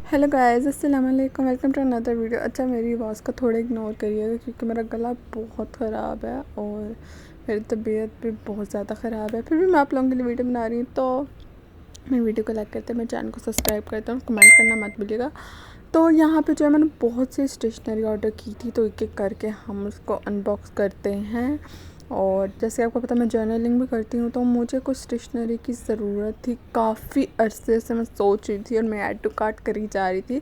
Hello guys, अस्सलाम वालेकुम, welcome to another video. अच्छा, मेरी आवाज़ को थोड़ा इग्नोर करिएगा क्योंकि मेरा गला बहुत ख़राब है और मेरी तबीयत भी बहुत ज़्यादा ख़राब है। फिर भी मैं आप लोगों के लिए वीडियो बना रही हूँ, तो मेरी वीडियो को लाइक करते हैं, मेरे चैनल को सब्सक्राइब करते हैं और कमेंट करना मत भूलिएगा। तो यहाँ पे जो है मैंने बहुत सी स्टेशनरी ऑर्डर की थी, तो एक एक करके हम उसको अनबॉक्स करते हैं। और जैसे आपको पता, मैं जर्नलिंग भी करती हूँ, तो मुझे कुछ स्टेशनरी की ज़रूरत थी। काफ़ी अरसे से मैं सोच रही थी और मैं ऐड टू कार्ट करी जा रही थी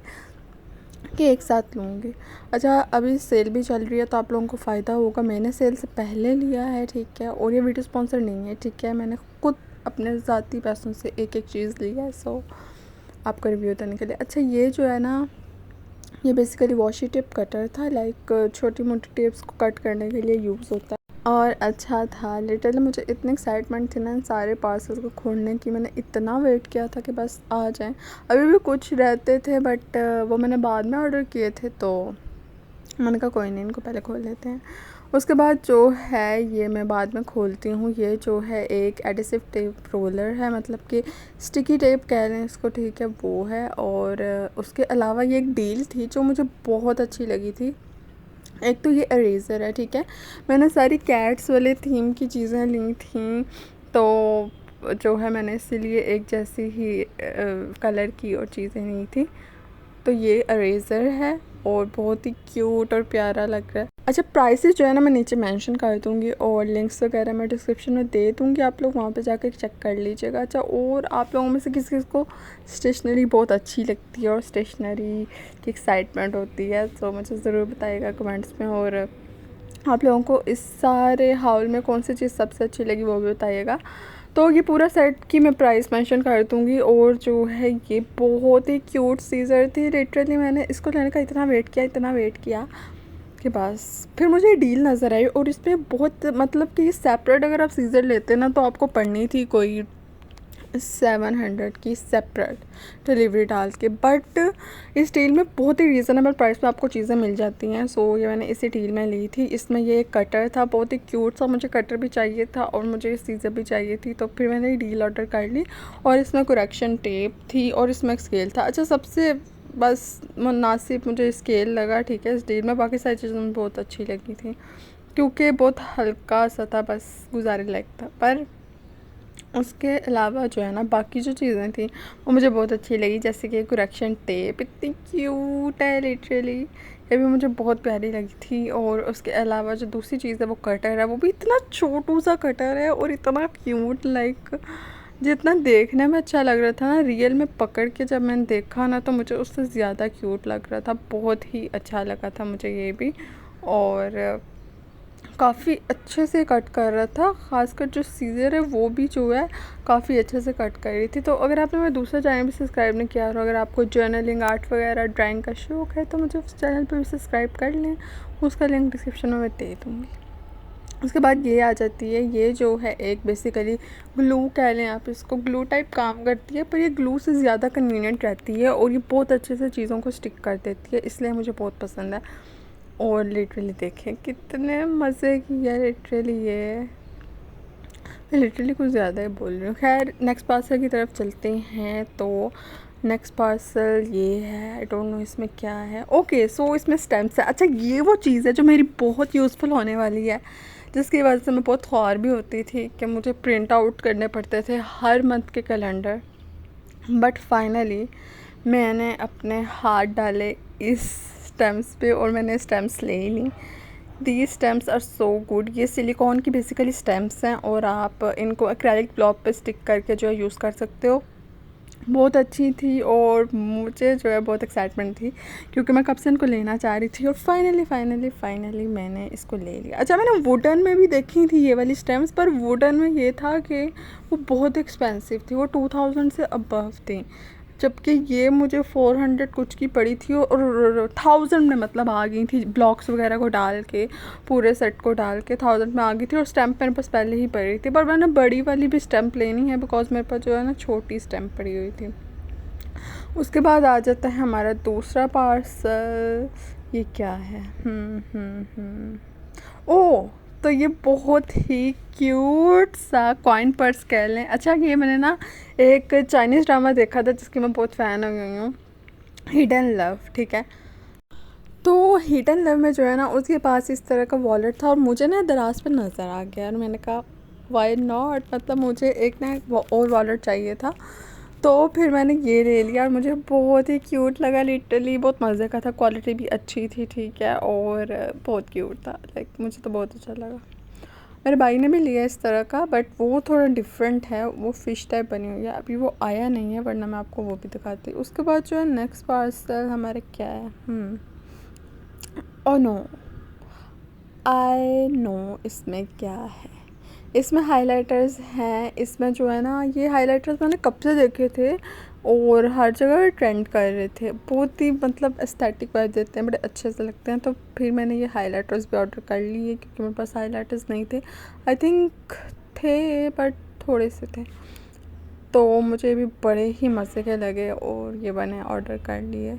कि एक साथ लूँगी। अच्छा, अभी सेल भी चल रही है तो आप लोगों को फ़ायदा होगा। मैंने सेल से पहले लिया है, ठीक है, और ये वीडियो स्पॉन्सर नहीं है, ठीक है। मैंने खुद अपने ज़ाती पैसों से एक एक चीज़ ली है, सो आपका रिव्यू देने के लिए। अच्छा, ये जो है ना, ये बेसिकली वॉशी टेप कटर था, लाइक छोटी मोटी टेप्स को कट करने के लिए यूज़ होता है। और अच्छा था, लिटरली मुझे इतनी एक्साइटमेंट थी ना इन सारे पार्सल को खोलने की। मैंने इतना वेट किया था कि बस आ जाएं। अभी भी कुछ रहते थे बट वो मैंने बाद में ऑर्डर किए थे, तो मैंने कहा कोई नहीं, इनको पहले खोल लेते हैं। उसके बाद जो है ये मैं बाद में खोलती हूँ। ये जो है एक एडिसिव टेप रोलर है, मतलब कि स्टिकी टेप कह रहे हैं इसको, ठीक है, वो है। और उसके अलावा ये एक डील थी जो मुझे बहुत अच्छी लगी थी। एक तो ये इरेज़र है, ठीक है। मैंने सारी कैट्स वाले थीम की चीज़ें ली थी, तो जो है मैंने इसीलिए एक जैसी ही कलर की और चीज़ें ली थी। तो ये इरेज़र है और बहुत ही क्यूट और प्यारा लग रहा है। अच्छा, प्राइसेस जो है ना मैं नीचे मेंशन कर दूँगी और लिंक्स वगैरह मैं डिस्क्रिप्शन में दे दूँगी, आप लोग वहाँ पे जाकर चेक कर लीजिएगा। अच्छा, और आप लोगों में से किसी को स्टेशनरी बहुत अच्छी लगती है और स्टेशनरी की एक्साइटमेंट होती है, तो मुझे ज़रूर बताइएगा कमेंट्स में। और आप लोगों को इस सारे हाउल में कौन सी चीज़ सबसे अच्छी लगी वो भी बताइएगा। तो ये पूरा सेट की मैं प्राइस मेंशन कर दूँगी। और जो है ये बहुत ही क्यूट सीज़र थी, लिटरली मैंने इसको लेने का इतना वेट किया कि बस फिर मुझे डील नज़र आई। और इस पर बहुत, मतलब कि सेपरेट अगर आप सीज़र लेते ना तो आपको पड़नी थी कोई 700 की सेपरेट डिलीवरी डाल के। बट इस डील में बहुत ही रीज़नेबल प्राइस में आपको चीज़ें मिल जाती हैं। सो ये मैंने इसी डील में ली थी। इसमें ये एक कटर था, बहुत ही क्यूट सा। मुझे कटर भी चाहिए था और मुझे ये सीज़र भी चाहिए थी, तो फिर मैंने ये डील ऑर्डर कर ली। और इसमें करेक्शन टेप थी और इसमें एक स्केल था। अच्छा, सबसे बस मुनासिब मुझे स्केल लगा, ठीक है, इस डील में। बाकी सारी चीज़ें मुझे बहुत अच्छी लगी थी क्योंकि बहुत हल्का सा था, बस गुजारे लायक था। पर उसके अलावा जो है ना, बाकी जो चीज़ें थी वो मुझे बहुत अच्छी लगी, जैसे कि करेक्शन टेप इतनी क्यूट है, लिटरली ये भी मुझे बहुत प्यारी लगी थी। और उसके अलावा जो दूसरी चीज़ है वो कटर है, वो भी इतना छोटू सा कटर है और इतना क्यूट, लाइक जितना देखने में अच्छा लग रहा था ना, रियल में पकड़ के जब मैंने देखा ना तो मुझे उससे ज़्यादा क्यूट लग रहा था। बहुत ही अच्छा लगा था मुझे ये भी। और काफ़ी अच्छे से कट कर रहा था, ख़ासकर जो सीज़र है वो भी जो है काफ़ी अच्छे से कट कर रही थी। तो अगर आपने मेरा दूसरा चैनल भी सब्सक्राइब नहीं किया और अगर आपको जर्नलिंग, आर्ट वगैरह, ड्राइंग का शौक़ है तो मुझे उस चैनल पे भी सब्सक्राइब कर लें, उसका लिंक डिस्क्रिप्शन में मैं दे दूँगी। उसके बाद ये आ जाती है, ये जो है एक बेसिकली ग्लू कह लें आप इसको, ग्लू टाइप काम करती है, पर ये ग्लू से ज़्यादा कन्वीनियंट रहती है और ये बहुत अच्छे से चीज़ों को स्टिक कर देती है, इसलिए मुझे बहुत पसंद है। और लिटरली देखें कितने मज़े की है, लिटरली ये मैं लिटरली कुछ ज़्यादा ही बोल रही हूँ। खैर, नेक्स्ट पार्सल की तरफ चलते हैं। तो नेक्स्ट पार्सल ये है, आई डोंट नो इसमें क्या है। ओके, सो इसमें स्टैम्प्स है। अच्छा, ये वो चीज़ है जो मेरी बहुत यूज़फुल होने वाली है, जिसकी वजह से मैं बहुत ख्वार भी होती थी कि मुझे प्रिंट आउट करने पड़ते थे हर मंथ के कैलेंडर। बट फाइनली मैंने अपने हाथ डाले इस स्टैम्प्स पे और मैंने स्टैम्प्स ले ली। दी स्टैम्प्स आर सो गुड। ये सिलिकॉन की बेसिकली स्टैम्प्स हैं और आप इनको एक्रेलिक ब्लॉक पे स्टिक करके जो है यूज़ कर सकते हो। बहुत अच्छी थी और मुझे जो है बहुत एक्साइटमेंट थी क्योंकि मैं कब से इनको लेना चाह रही थी और फाइनली मैंने इसको ले लिया। अच्छा, मैंने वुडन में भी देखी थी ये वाली स्टैम्प्स, पर वुडन में ये था कि वो बहुत एक्सपेंसिव थी, वो 2000 से अबव थी, जबकि ये मुझे 400 कुछ की पड़ी थी और 1000 में मतलब आ गई थी, ब्लॉक्स वगैरह को डाल के, पूरे सेट को डाल के 1000 में आ गई थी। और स्टैम्प मेरे पास पहले ही पड़ी थी, पर मैंने बड़ी वाली भी स्टैम्प लेनी है बिकॉज मेरे पास जो है ना छोटी स्टैम्प पड़ी हुई थी। उसके बाद आ जाता है हमारा दूसरा पार्सल। ये क्या है? ओह, तो ये बहुत ही क्यूट सा कॉइन पर्स कह लें। अच्छा, ये मैंने ना एक चाइनीज़ ड्रामा देखा था जिसकी मैं बहुत फ़ैन हो गई हूँ, हिडन लव, ठीक है। तो हिडन लव में जो है ना उसके पास इस तरह का वॉलेट था और मुझे ना दराज पर नज़र आ गया और मैंने कहा वाई नॉट, मतलब मुझे एक ना और वॉलेट चाहिए था। तो फिर मैंने ये ले लिया और मुझे बहुत ही क्यूट लगा, लिटरली बहुत मज़े का था, क्वालिटी भी अच्छी थी, ठीक है, और बहुत क्यूट था, लाइक मुझे तो बहुत अच्छा लगा। मेरे भाई ने भी लिया इस तरह का, बट वो थोड़ा डिफरेंट है, वो फ़िश टाइप बनी हुई है, अभी वो आया नहीं है, वरना मैं आपको वो भी दिखाती। उसके बाद जो है नेक्स्ट पार्सल हमारे क्या है, ओह नो, आई नो इसमें क्या है। इसमें हाइलाइटर्स हैं, इसमें जो है ना ये हाइलाइटर्स मैंने कब से देखे थे और हर जगह ट्रेंड कर रहे थे, बहुत ही मतलब एस्थेटिक वाइब देते हैं, बड़े अच्छे से लगते हैं। तो फिर मैंने ये हाइलाइटर्स भी ऑर्डर कर लिए क्योंकि मेरे पास हाइलाइटर्स नहीं थे, आई थिंक थे बट थोड़े से थे, तो मुझे भी बड़े ही मज़े के लगे और ये मैंने ऑर्डर कर लिए।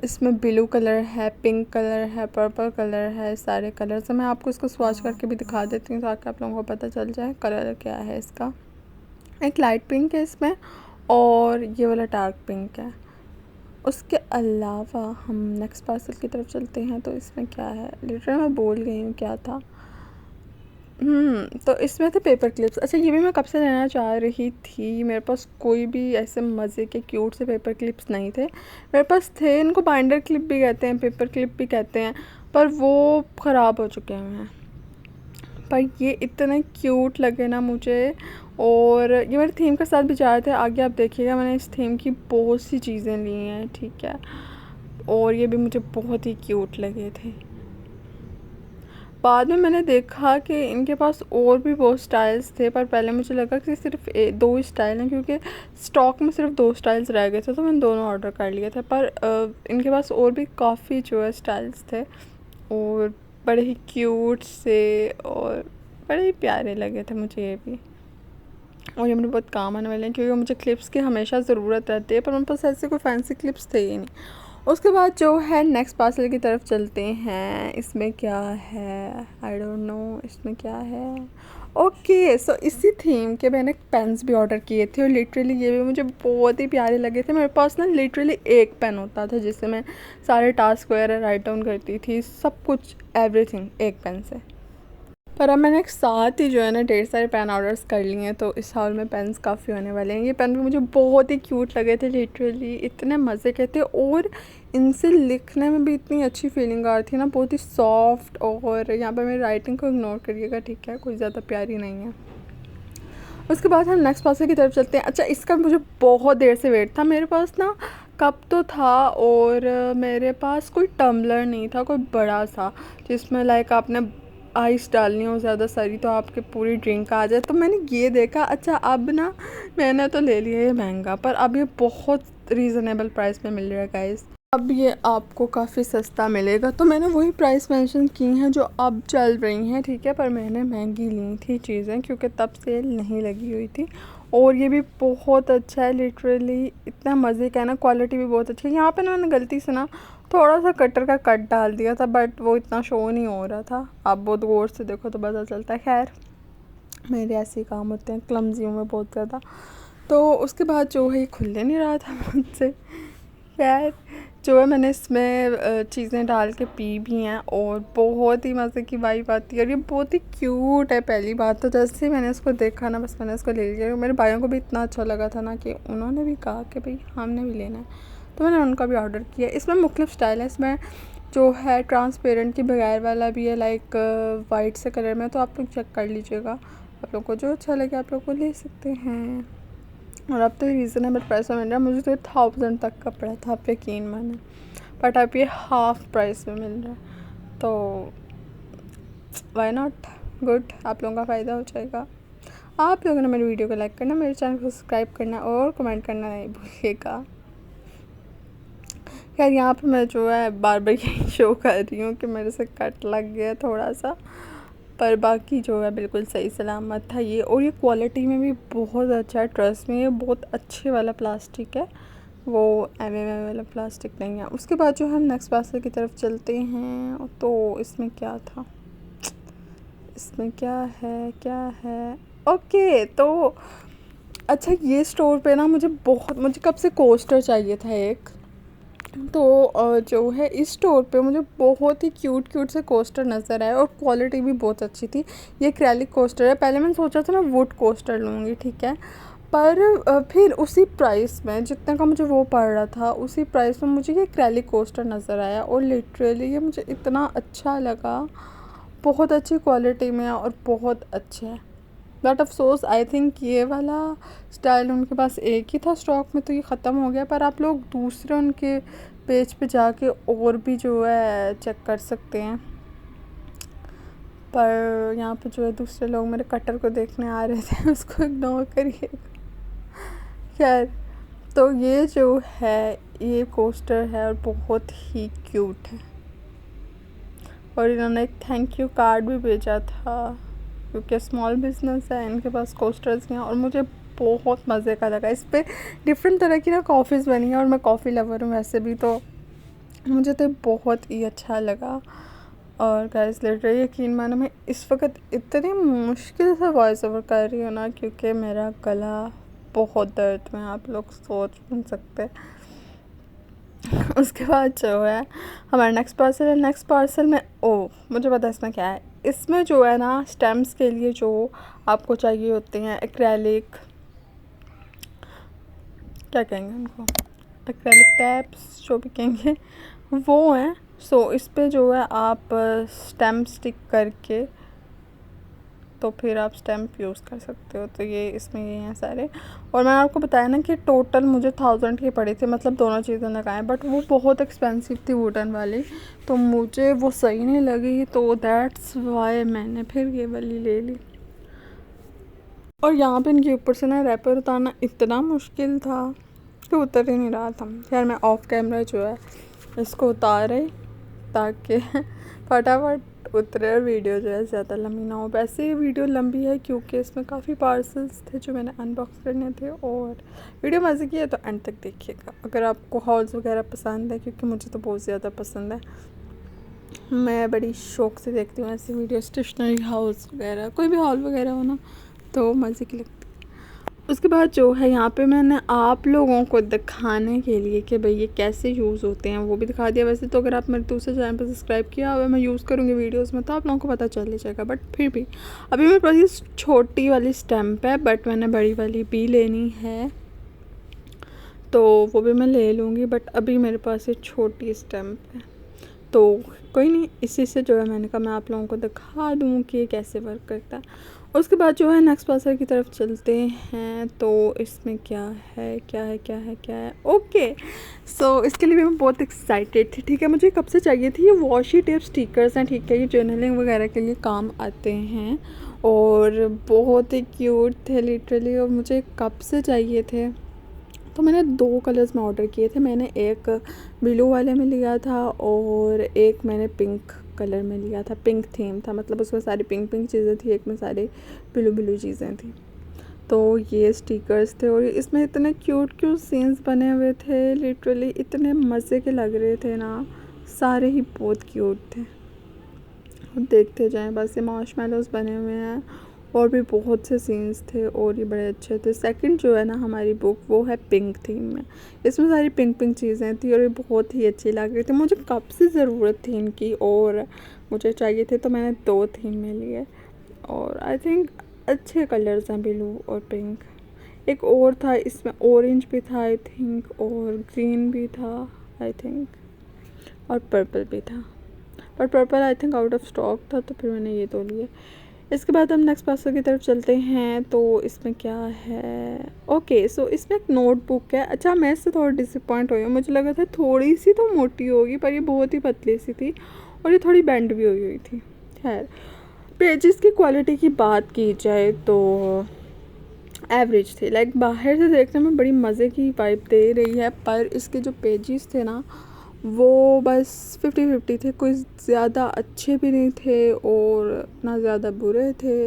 इसमें ब्लू कलर है, पिंक कलर है, पर्पल कलर है, सारे कलर से मैं आपको इसको स्वॉच करके भी दिखा देती हूँ ताकि आप लोगों को पता चल जाए कलर क्या है इसका। एक लाइट पिंक है इसमें और ये वाला डार्क पिंक है। उसके अलावा हम नेक्स्ट पार्सल की तरफ चलते हैं। तो इसमें क्या है, लिटरली मैं भूल गई हूँ क्या था। तो इसमें थे पेपर क्लिप्स। अच्छा, ये भी मैं कब से लेना चाह रही थी, मेरे पास कोई भी ऐसे मज़े के क्यूट से पेपर क्लिप्स नहीं थे। मेरे पास थे, इनको बाइंडर क्लिप भी कहते हैं, पेपर क्लिप भी कहते हैं, पर वो ख़राब हो चुके हैं। पर ये इतने क्यूट लगे ना मुझे, और ये मेरे थीम के साथ भी जा रहे थे। आगे आप देखिएगा, मैंने इस थीम की बहुत सी चीज़ें ली हैं, ठीक है, और ये भी मुझे बहुत ही क्यूट लगे थे। बाद में मैंने देखा कि इनके पास और भी बहुत स्टाइल्स थे, पर पहले मुझे लगा कि सिर्फ दो ही स्टाइल हैं क्योंकि स्टॉक में सिर्फ दो स्टाइल्स रह गए थे, तो मैंने दोनों ऑर्डर कर लिए थे। पर इनके पास और भी काफ़ी जो है स्टाइल्स थे और बड़े ही क्यूट से और बड़े ही प्यारे लगे थे मुझे ये भी, और ये मेरे बहुत काम आने वाले हैं क्योंकि मुझे क्लिप्स की हमेशा ज़रूरत रहती है, पर मेरे पास ऐसे कोई फैंसी क्लिप्स थे ही नहीं। उसके बाद जो है नेक्स्ट पार्सल की तरफ चलते हैं। इसमें क्या है, आई डोंट नो इसमें क्या है। ओके, सो इसी थीम के मैंने पेन्स भी ऑर्डर किए थे और लिटरली ये भी मुझे बहुत ही प्यारे लगे थे। मेरे पास ना लिटरली एक पेन होता था जिससे मैं सारे टास्क वगैरह राइट डाउन करती थी, सब कुछ एवरीथिंग एक पेन से। पर अब मैंने एक साथ ही जो है ना ढेर सारे पेन ऑर्डर्स कर लिए हैं, तो इस हाल में पेन्स काफ़ी होने वाले हैं। ये पेन भी मुझे बहुत ही क्यूट लगे थे, लिटरली इतने मज़े के थे, और इनसे लिखने में भी इतनी अच्छी फीलिंग आ रही थी ना, बहुत ही सॉफ्ट। और यहाँ पर मेरी राइटिंग को इग्नोर करिएगा, ठीक है, कोई ज़्यादा प्यारी नहीं है। उसके बाद हम नेक्स्ट पार्सल की तरफ चलते हैं। अच्छा, इसका मुझे बहुत देर से वेट था, मेरे पास ना कप तो था और मेरे पास कोई टम्बलर नहीं था, कोई बड़ा सा जिसमें लाइक आपने आइस डालनी हो ज़्यादा सारी तो आपके पूरी ड्रिंक आ जाए। तो मैंने ये देखा, अच्छा अब ना मैंने तो ले लिया ये महंगा, पर अब ये बहुत रीज़नेबल प्राइस में मिल रहा है गाइस। अब ये आपको काफ़ी सस्ता मिलेगा, तो मैंने वही प्राइस मेंशन की हैं जो अब चल रही हैं, ठीक है, पर मैंने महंगी ली थी चीज़ें क्योंकि तब सेल नहीं लगी हुई थी। और ये भी बहुत अच्छा है, लिटरली इतना मज़े का है ना, क्वालिटी भी बहुत अच्छी है। यहाँ पे ना मैंने गलती से ना थोड़ा सा कटर का कट डाल दिया था, बट वो इतना शो नहीं हो रहा था, आप बहुत गौर से देखो तो पता चलता है। खैर, मेरे ऐसे ही काम होते हैं, क्लमजी हूँ मैं बहुत ज़्यादा। तो उसके बाद जो है ये खुल नहीं रहा था मुझसे। खैर, जो है मैंने इसमें चीज़ें डाल के पी भी हैं और बहुत ही मज़े की वाइब आती है और ये बहुत ही क्यूट है। पहली बात तो जैसे ही मैंने इसको देखा ना, बस मैंने इसको ले लिया। मेरे भाइयों को भी इतना अच्छा लगा था ना कि उन्होंने भी कहा कि भाई हमने भी लेना है, तो मैंने उनका भी ऑर्डर किया। इसमें मुख्तलिफ स्टाइल है, इसमें जो है ट्रांसपेरेंट की बगैर वाला भी है, लाइक वाइट से कलर में, तो आप लोग चेक कर लीजिएगा, आप लोग को जो अच्छा लगे आप लोग को ले सकते हैं। और अब तो रीज़नेबल प्राइस में मिल रहा है, मुझे तो 1000 तक का पड़ा था, आप यकीन माने, बट अब ये हाफ़ प्राइस में मिल रहा है, तो वाई नॉट, गुड, आप लोगों का फ़ायदा हो जाएगा। आप लोगों ने मेरी वीडियो को लाइक करना, मेरे चैनल को सब्सक्राइब करना और कमेंट करना नहीं भूलिएगा। खैर, यहाँ पे मैं जो है बार बार यही शो कर रही हूँ कि मेरे से कट लग गया थोड़ा सा, पर बाकी जो है बिल्कुल सही सलामत था ये। और ये क्वालिटी में भी बहुत अच्छा है, ट्रस्ट में, ये बहुत अच्छे वाला प्लास्टिक है, वो एमएमए वाला प्लास्टिक नहीं है। उसके बाद जो हम नेक्स्ट पार्सल की तरफ चलते हैं, तो इसमें क्या था, इसमें क्या है, क्या है। ओके, तो अच्छा ये स्टोर पे ना मुझे कब से कोस्टर चाहिए था एक, तो जो है इस स्टोर पे मुझे बहुत ही क्यूट क्यूट से कोस्टर नज़र आए और क्वालिटी भी बहुत अच्छी थी। ये एक्रेलिक कोस्टर है। पहले मैंने सोचा था मैं वुड कोस्टर लूँगी, ठीक है, पर फिर उसी प्राइस में जितने का मुझे वो पड़ रहा था उसी प्राइस में मुझे ये एक्रेलिक कोस्टर नज़र आया और लिटरली ये मुझे इतना अच्छा लगा। बहुत अच्छी क्वालिटी में है और बहुत अच्छा है। बट अफसोस आई थिंक ये वाला स्टाइल उनके पास एक ही था स्टॉक में, तो ये ख़त्म हो गया। पर आप लोग दूसरे उनके पेज पे जाके और भी जो है चेक कर सकते हैं। पर यहाँ पे जो है दूसरे लोग मेरे कटर को देखने आ रहे थे, उसको इग्नोर करिए। खैर, तो ये जो है ये कोस्टर है और बहुत ही क्यूट है और इन्होंने एक थैंक यू कार्ड भी भेजा था क्योंकि स्मॉल बिजनेस है, इनके पास कोस्टर्स हैं और मुझे बहुत मज़े का लगा। इस पर डिफरेंट तरह की ना कॉफ़ीज़ बनी है और मैं कॉफ़ी लवर हूँ वैसे भी, तो मुझे तो बहुत ही अच्छा लगा। और गाइस लिटरली यकीन मानो मैं इस वक्त इतनी मुश्किल से वॉइस ओवर कर रही हूँ ना क्योंकि मेरा गला बहुत दर्द में, आप लोग सोच नहीं सकते। उसके बाद जो है हमारा नेक्स्ट पार्सल में मुझे पता है इसमें क्या है। इसमें जो है ना स्टेम्स के लिए जो आपको चाहिए होते हैं एक्रेलिक, क्या कहेंगे उनको, एक्रेलिक टैप्स जो भी कहेंगे वो हैं। सो इस पे जो है आप स्टैम्प स्टिक करके तो फिर आप स्टैम्प यूज़ कर सकते हो। तो ये इसमें ये हैं सारे। और मैंने आपको बताया ना कि टोटल मुझे 1000 की पड़ी थी, मतलब दोनों चीज़ें लगाएं, बट वो बहुत एक्सपेंसिव थी वुडन वाली, तो मुझे वो सही नहीं लगी, तो दैट्स वाई मैंने फिर ये वाली ले ली। और यहाँ पे इनके ऊपर से ना रैपर उतारना इतना मुश्किल था कि उतर ही नहीं रहा था। यार मैं ऑफ कैमरा जो है इसको उतार रही ताकि फटाफट उतरे और वीडियो जो है ज़्यादा लंबी ना हो। वैसे ये वीडियो लंबी है क्योंकि इसमें काफ़ी पार्सल्स थे जो मैंने अनबॉक्स करने थे। और वीडियो मज़े की है तो एंड तक देखिएगा अगर आपको हॉल्स वगैरह पसंद है, क्योंकि मुझे तो बहुत ज़्यादा पसंद है। मैं बड़ी शौक़ से देखती हूँ ऐसी वीडियो, स्टेशनरी हाउस वगैरह, कोई भी हॉल वगैरह हो ना तो मज़े की लगती है। उसके बाद जो है यहाँ पे मैंने आप लोगों को दिखाने के लिए कि भाई ये कैसे यूज़ होते हैं वो भी दिखा दिया। वैसे तो अगर आप मेरे दूसरे चैनल पर सब्सक्राइब किया हुआ मैं यूज़ करूँगी वीडियोस में तो आप लोगों को पता चल ही जाएगा, बट फिर भी अभी मेरे पास ये छोटी वाली स्टैम्प है, बट मैंने बड़ी वाली भी लेनी है तो वो भी मैं ले लूँगी, बट अभी मेरे पास ये छोटी स्टैम्प है तो कोई नहीं, इसी से जो है मैंने कहा मैं आप लोगों को दिखा दूँ कि ये कैसे वर्क करता है। उसके बाद जो है नेक्स्ट पार्सल की तरफ चलते हैं। तो इसमें क्या है ओके। सो इसके लिए भी मैं बहुत एक्साइटेड थी, ठीक है। मुझे कब से चाहिए थी, ये वॉशी टेप स्टिकर्स हैं, ठीक है, ये जर्नलिंग वगैरह के लिए काम आते हैं और बहुत ही क्यूट थे लिटरली, और मुझे कब से चाहिए थे। तो मैंने 2 कलर्स में ऑर्डर किए थे। मैंने एक ब्लू वाले में लिया था और एक मैंने पिंक कलर में लिया था। पिंक थीम था, मतलब उसमें सारी पिंक चीज़ें थी, एक में सारी ब्लू चीज़ें थी। तो ये स्टिकर्स थे और इसमें इतने क्यूट सीन्स बने हुए थे, लिटरली इतने मज़े के लग रहे थे ना, सारे ही बहुत क्यूट थे। देखते जाएं बस, ये मार्शमैलोज़ बने हुए हैं और भी बहुत से सीन्स थे और ये बड़े अच्छे थे। सेकंड जो है ना हमारी बुक वो है पिंक थीम में, इसमें सारी पिंक चीज़ें थी और ये बहुत ही अच्छी लग रही थी। मुझे कब से ज़रूरत थी इनकी और मुझे चाहिए थे तो मैंने 2 थीम में लिए और आई थिंक अच्छे कलर्स हैं, ब्लू और पिंक। एक और था इसमें, ऑरेंज भी था आई थिंक और ग्रीन भी था आई थिंक और पर्पल भी था, पर purple I think out of stock था तो फिर मैंने ये 2 लिए। इसके बाद हम नेक्स्ट पार्सल की तरफ चलते हैं। तो इसमें क्या है, ओके सो इसमें एक नोटबुक है। अच्छा मैं इससे थोड़ा डिसअपॉइंट हुई हूँ, मुझे लगा था थोड़ी सी तो मोटी होगी पर ये बहुत ही पतली सी थी और ये थोड़ी बेंड भी हुई थी। खैर, पेजेस की क्वालिटी की बात की जाए तो एवरेज थी, लाइक बाहर से देखने में बड़ी मज़े की वाइब दे रही है, पर इसके जो पेजेस थे ना वो बस 50-50 थे, कोई ज़्यादा अच्छे भी नहीं थे और ना ज़्यादा बुरे थे।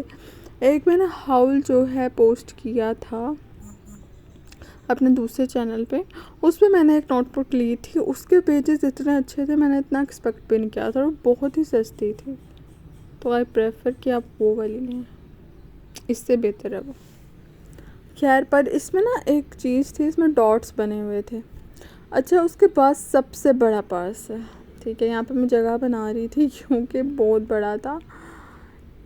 एक मैंने हाउल जो है पोस्ट किया था अपने दूसरे चैनल पे, उस पर मैंने एक नोटबुक ली थी, उसके पेजेस इतने अच्छे थे, मैंने इतना एक्सपेक्ट भी नहीं किया था और बहुत ही सस्ती थी, तो आई प्रेफर कि आप वो वाली लें, इससे बेहतर है वो। खैर, पर इसमें ना एक चीज़ थी, इसमें डॉट्स बने हुए थे। अच्छा, उसके बाद सबसे बड़ा पर्स है, ठीक है। यहाँ पे मैं जगह बना रही थी क्योंकि बहुत बड़ा था।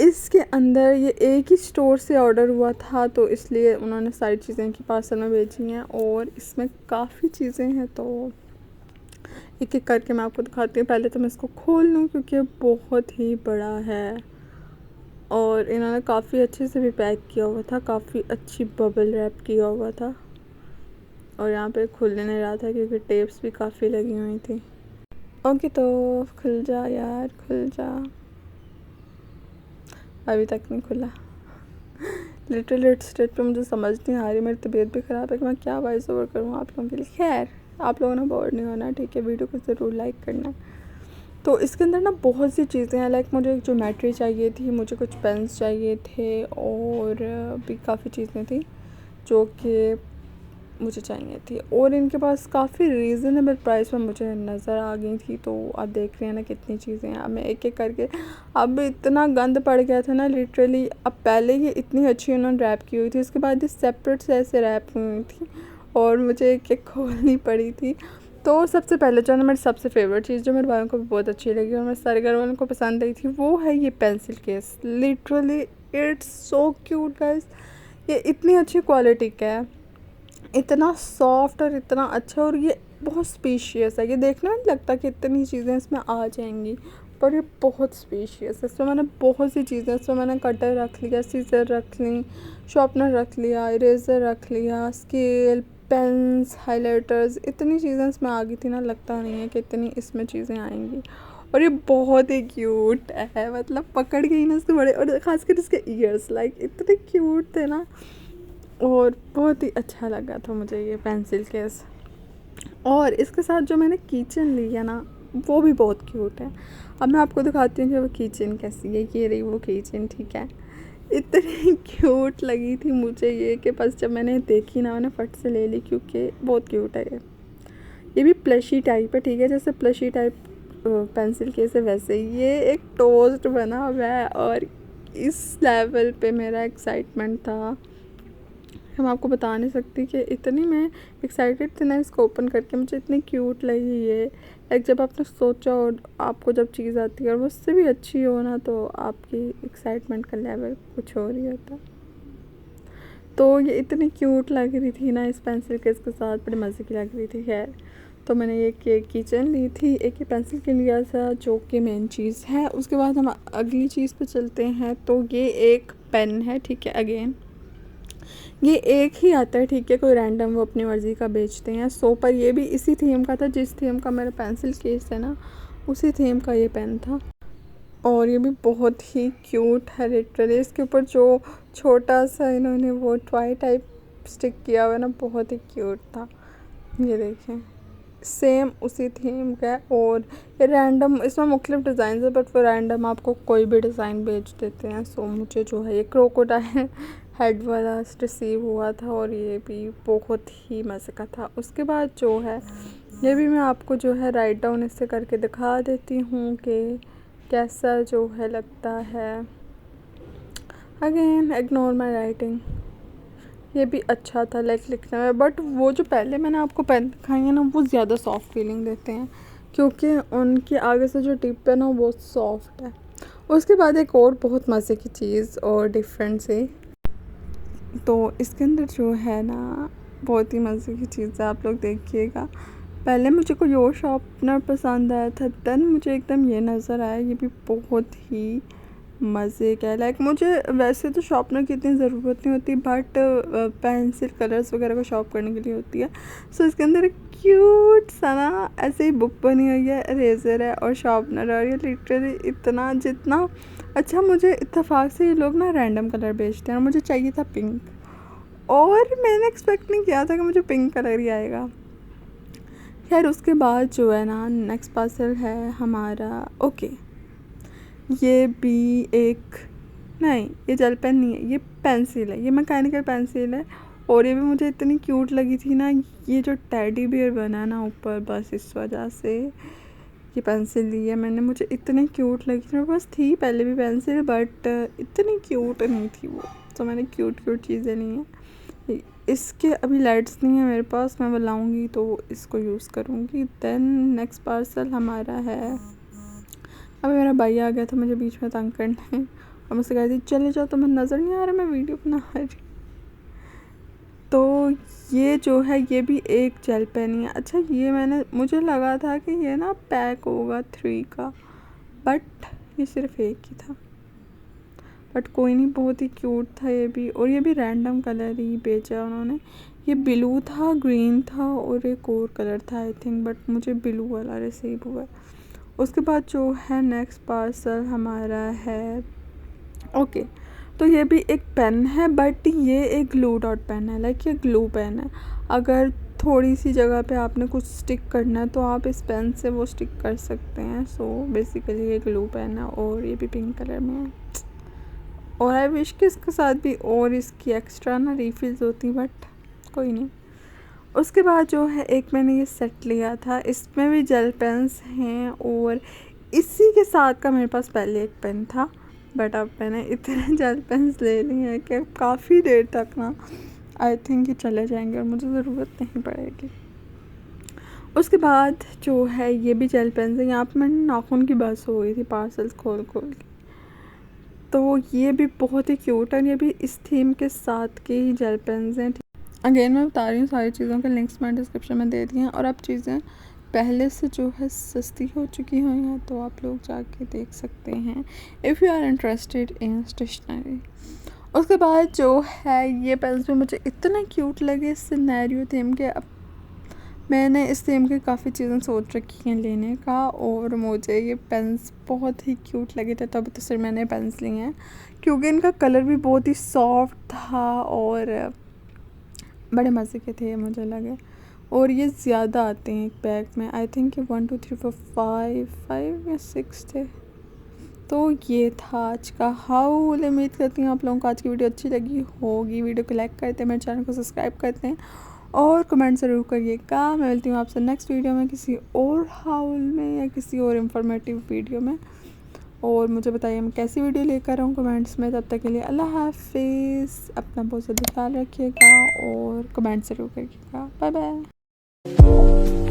इसके अंदर ये एक ही स्टोर से ऑर्डर हुआ था, तो इसलिए उन्होंने सारी चीज़ें की पार्सल में भेजी हैं। और इसमें काफ़ी चीज़ें हैं, तो एक एक करके मैं आपको दिखाती हूँ। पहले तो मैं इसको खोल लूँ क्योंकि बहुत ही बड़ा है और इन्होंने काफ़ी अच्छे से भी पैक किया हुआ था, काफ़ी अच्छी बबल रैप किया हुआ था। और यहाँ पे खुल नहीं रहा था क्योंकि टेप्स भी काफ़ी लगी हुई थी। ओके, तो खुल जा यार, खुल जा। अभी तक नहीं खुला। लिटरली इस स्टेज पे मुझे समझ नहीं आ रही, मेरी तबीयत भी ख़राब है कि मैं क्या वॉइस ओवर करूँ आप लोगों के लिए। खैर, आप लोगों ने बोर नहीं होना, ठीक है। वीडियो को ज़रूर लाइक करना। तो इसके अंदर ना बहुत सी चीज़ें हैं, लाइक मुझे एक ज्योमेट्री चाहिए थी, मुझे कुछ पेन्स चाहिए थे और भी काफ़ी चीज़ें थी जो कि मुझे चाहिए थी। और इनके पास काफ़ी रीज़नेबल प्राइस में मुझे नज़र आ गई थी। तो आप देख रहे हैं ना कितनी चीज़ें हैं। अब मैं एक एक करके, अब इतना गंद पड़ गया था ना लिटरली। अब पहले ये इतनी अच्छी उन्होंने रैप की हुई थी, उसके बाद ये सेपरेट से ऐसे रैप हुई थी और मुझे एक एक खोलनी पड़ी थी। तो सबसे पहले जो है ना, मेरी सबसे फेवरेट चीज़ जो मेरे भाइयों को भी बहुत अच्छी लगी और मेरे सारे घर वालों को पसंद आई थी, वो है ये pencil case. Literally it's so cute guys. ये इतनी अच्छी क्वालिटी का है, इतना सॉफ्ट और इतना अच्छा, और ये बहुत स्पेशियस है। ये देखने में नहीं लगता कि इतनी चीज़ें इसमें आ जाएंगी, पर ये बहुत स्पेशियस है। इसमें मैंने बहुत सी चीज़ें, इसमें मैंने कटर रख लिया, सीज़र रख ली, शार्पनर रख लिया, इरेज़र रख लिया, स्केल, पेन्स, हाइलाइटर्स, इतनी चीज़ें इसमें आ गई थी ना, लगता नहीं है कि इतनी इसमें चीज़ें आएंगी। और ये बहुत ही क्यूट है, मतलब पकड़ गई ना इसके बड़े, और ख़ासकर इसके ईयर्स, लाइक इतने क्यूट थे ना। और बहुत ही अच्छा लगा था मुझे ये पेंसिल केस। और इसके साथ जो मैंने कीचेन ली है ना, वो भी बहुत क्यूट है। अब मैं आपको दिखाती हूँ कि वो कीचेन कैसी है। ये रही वो कीचेन, ठीक है। इतनी क्यूट लगी थी मुझे ये कि बस जब मैंने देखी ना, मैंने फट से ले ली क्योंकि बहुत क्यूट है ये भी प्लशी टाइप है, ठीक है। जैसे प्लशी टाइप पेंसिल केस है, वैसे ये एक टोस्ट बना हुआ है। और इस लेवल पे मेरा एक्साइटमेंट था, हम आपको बता नहीं सकती कि इतनी मैं एक्साइटेड थी ना इसको ओपन करके। मुझे इतनी क्यूट लगी ये, लाइक जब आपने सोचा और आपको जब चीज़ आती है और वो उससे भी अच्छी हो ना, तो आपकी एक्साइटमेंट का लेवल कुछ और ही होता। तो ये इतनी क्यूट लग रही थी ना इस पेंसिल केस के साथ, बड़े मज़े की लग रही थी। खैर, तो मैंने ये कीचेन ली थी, एक ये पेंसिल के लिया था जो कि मेन चीज़ है। उसके बाद हम अगली चीज़ पे चलते हैं। तो ये एक पेन है, ठीक है। अगेन ये एक ही आता है, ठीक है। कोई रैंडम वो अपनी मर्ज़ी का बेचते हैं। सो पर ये भी इसी थीम का था, जिस थीम का मेरा पेंसिल केस है ना, उसी थीम का ये पेन था। और ये भी बहुत ही क्यूट है लिटरली। इसके ऊपर जो छोटा सा इन्होंने वो टॉय टाइप स्टिक किया हुआ है ना, बहुत ही क्यूट था। ये देखें, सेम उसी थीम का है। और ये रैंडम, इसमें मुख्तलिफ डिज़ाइन है, बट वो रैंडम आपको कोई भी डिज़ाइन बेच देते हैं। सो मुझे जो है ये क्रोकोडाइल हेड वाला रिसीव हुआ था और ये भी बहुत ही मज़े का था। उसके बाद जो है, ये भी मैं आपको जो है राइट डाउन इससे करके दिखा देती हूँ कि कैसा जो है लगता है। Again ignore my writing. ये भी अच्छा था लाइक लिखने में, बट वो जो पहले मैंने आपको पेन दिखाई है ना, वो ज़्यादा सॉफ्ट फीलिंग देते हैं क्योंकि उनके आगे से जो टिप है ना, वो सॉफ्ट है। उसके बाद एक और बहुत मज़े की चीज़ और डिफरेंट सी, तो इसके अंदर जो है ना, बहुत ही मज़े की चीज़ है, आप लोग देखिएगा। पहले मुझे कोई और शार्पनर पसंद आया था, देन मुझे एकदम ये नज़र आया। ये भी बहुत ही मज़े का है। लाइक मुझे वैसे तो शार्पनर की इतनी ज़रूरत नहीं होती, बट पेंसिल कलर्स वगैरह को शार्प करने के लिए होती है। सो इसके अंदर एक क्यूट सा ना ऐसे ही बुक बनी हुई है, इरेज़र है और शार्पनर है। और ये लिटरली इतना, जितना अच्छा, मुझे इत्तेफाक से ये लोग ना रैंडम कलर बेचते हैं और मुझे चाहिए था पिंक, और मैंने एक्सपेक्ट नहीं किया था कि मुझे पिंक कलर ही आएगा। खैर, उसके बाद जो है ना, नेक्स्ट पार्सल है हमारा। ओके, ये भी एक, नहीं ये जेल पेन नहीं है, ये पेंसिल है, ये मैकेनिकल पेंसिल है। और ये भी मुझे इतनी क्यूट लगी थी ना, ये जो टेडी बियर बना ना ऊपर, बस इस वजह से ये पेंसिल ली है मैंने। मुझे इतनी क्यूट लगी थी, मेरे पास थी पहले भी पेंसिल, बट इतनी क्यूट नहीं थी वो, तो मैंने क्यूट चीज़ें ली हैं। इसके अभी लाइट्स नहीं है मेरे पास, मैं वो लाऊंगी तो इसको यूज़ करूँगी। देन नेक्स्ट पार्सल हमारा है, अभी मेरा भाई आ गया था मुझे बीच में तंग करने और मुझसे कह दी चले जाओ, तुम्हें नज़र नहीं आ रहा मैं वीडियो बना रही। तो ये जो है ये भी एक जेल पेन है। अच्छा ये मुझे लगा था कि ये ना पैक होगा 3 का, बट ये सिर्फ 1 ही था। बट कोई नहीं, बहुत ही क्यूट था ये भी, और ये भी रैंडम कलर ही बेचा उन्होंने। ये ब्लू था, ग्रीन था और एक और कलर था आई थिंक, बट मुझे ब्लू वाला रिसीव हुआ। उसके बाद जो है नेक्स्ट पार्सल हमारा है, ओके तो ये भी एक पेन है, बट ये एक ग्लू डॉट पेन है, लाइक ये ग्लू पेन है। अगर थोड़ी सी जगह पे आपने कुछ स्टिक करना है तो आप इस पेन से वो स्टिक कर सकते हैं। सो बेसिकली ये ग्लू पेन है और ये भी पिंक कलर में है। और आई विश कि इसके साथ भी और इसकी एक्स्ट्रा ना रिफिल्स होती, बट कोई नहीं। उसके बाद जो है एक मैंने ये सेट लिया था, इसमें भी जेल पेन्स हैं और इसी के साथ का मेरे पास पहले एक पेन था, बट अब मैंने इतने जेल पेन्स ले लिए हैं कि काफ़ी देर तक ना आई थिंक ये चले जाएंगे और मुझे ज़रूरत नहीं पड़ेगी। उसके बाद जो है ये भी जेल पेन्स है। यहाँ पर मैंने नाखून की बस हो गई थी पार्सल्स खोल खोल के। तो ये भी बहुत ही क्यूट है, ये भी इस थीम के साथ के ही जेल पेन्स हैं। अगेन मैं बता रही हूँ सारी चीज़ों के लिंक्स मैं डिस्क्रिप्शन में दे दी हैं, और अब चीज़ें पहले से जो है सस्ती हो चुकी हुई हैं तो आप लोग जाके देख सकते हैं if you are interested in stationery. उसके बाद जो है ये पेन्स भी मुझे इतने क्यूट लगे सिनेरियो थीम के। अब मैंने इस थीम की काफ़ी चीज़ें सोच रखी हैं लेने का, और मुझे ये पेन्स बहुत ही क्यूट लगे थे, तभी तो सिर्फ मैंने पेन्स लिए हैं क्योंकि इनका कलर भी बहुत ही सॉफ्ट था और बड़े मज़े के थे मुझे लगे। और ये ज़्यादा आते हैं एक बैग में, आई थिंक ये 1 2 3 4 5 या 6 थे। तो ये था आज का हाउल। उम्मीद करती हूँ आप लोगों को आज की वीडियो अच्छी लगी होगी। वीडियो को लाइक करते हैं, मेरे चैनल को सब्सक्राइब करते हैं और कमेंट ज़रूर करिएगा। मैं मिलती हूँ आपसे नेक्स्ट वीडियो में किसी और हाउल में या किसी और इन्फॉर्मेटिव वीडियो में, और मुझे बताइए मैं कैसी वीडियो लेकर आऊँ कमेंट्स में। तब तक के लिए अल्लाह हाफिज़, अपना बहुत ज़्यादा ख्याल रखिएगा और कमेंट ज़रूर करिएगा। Bye bye.